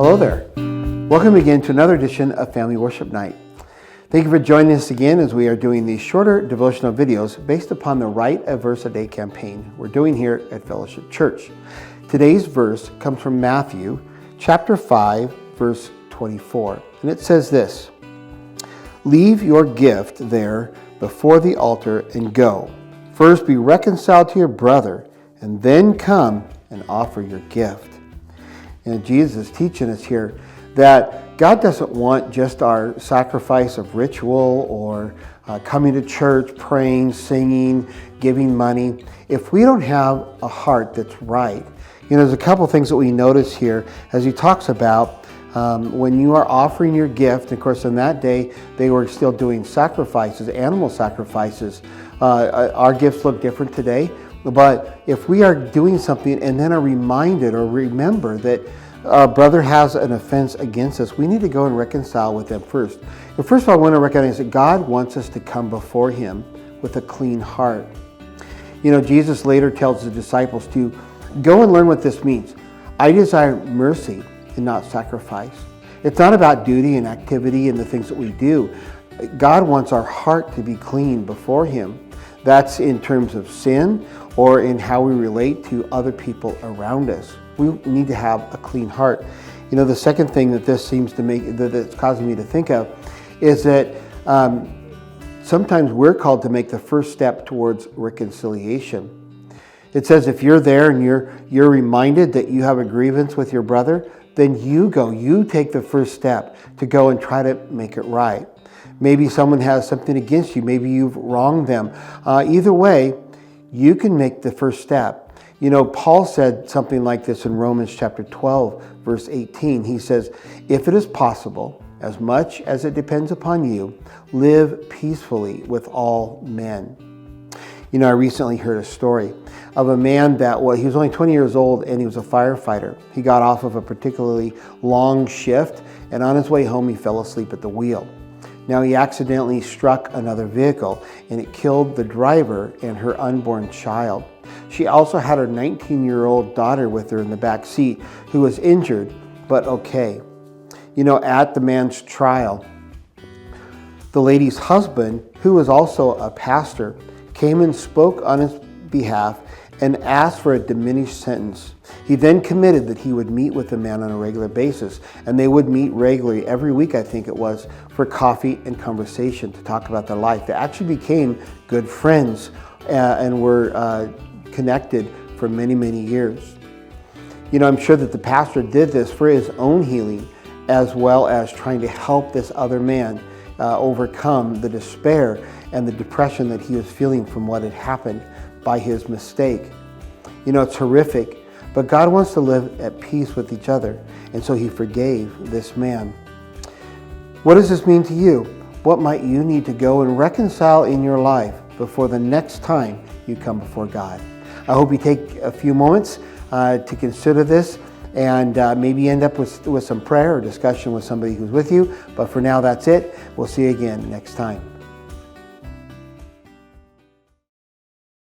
Hello there. Welcome again to another edition of Family Worship Night. Thank you for joining us again as we are doing these shorter devotional videos based upon the Write a Verse a Day campaign we're doing here at Fellowship Church. Today's verse comes from Matthew chapter 5, verse 24. And it says this: "Leave your gift there before the altar and go. First be reconciled to your brother, and then come and offer your gift." And Jesus is teaching us here that God doesn't want just our sacrifice of ritual or coming to church, praying, singing, giving money. If we don't have a heart that's right, there's a couple things that we notice here as he talks about when you are offering your gift. Of course, on that day, they were still doing sacrifices, animal sacrifices. Our gifts look different today. But if we are doing something and then are reminded or remember that our brother has an offense against us, we need to go and reconcile with them first. But first of all, I want to recognize that God wants us to come before Him with a clean heart. Jesus later tells the disciples to go and learn what this means. I desire mercy and not sacrifice. It's not about duty and activity and the things that we do. God wants our heart to be clean before Him. That's in terms of sin or in how we relate to other people around us. We need to have a clean heart. The second thing that this seems to that's causing me to think of is that sometimes we're called to make the first step towards reconciliation. It says if you're there and you're reminded that you have a grievance with your brother, then you take the first step to go and try to make it right. Maybe someone has something against you. Maybe you've wronged them. Either way, you can make the first step. Paul said something like this in Romans chapter 12, verse 18. He says, "If it is possible, as much as it depends upon you, live peacefully with all men." I recently heard a story of a man that he was only 20 years old and he was a firefighter. He got off of a particularly long shift, and on his way home he fell asleep at the wheel. Now he accidentally struck another vehicle and it killed the driver and her unborn child. She also had her 19-year-old daughter with her in the back seat who was injured but okay. At the man's trial, the lady's husband, who was also a pastor, came and spoke on his behalf and asked for a diminished sentence. He then committed that he would meet with the man on a regular basis, and they would meet regularly every week, I think it was, for coffee and conversation to talk about their life. They actually became good friends and were connected for many, many years. I'm sure that the pastor did this for his own healing as well as trying to help this other man overcome the despair and the depression that he was feeling from what had happened by his mistake. It's horrific, but God wants to live at peace with each other, and so He forgave this man. What does this mean to you? What might you need to go and reconcile in your life before the next time you come before God? I hope you take a few moments to consider this and maybe end up with some prayer or discussion with somebody who's with you. But for now, that's it. We'll see you again next time.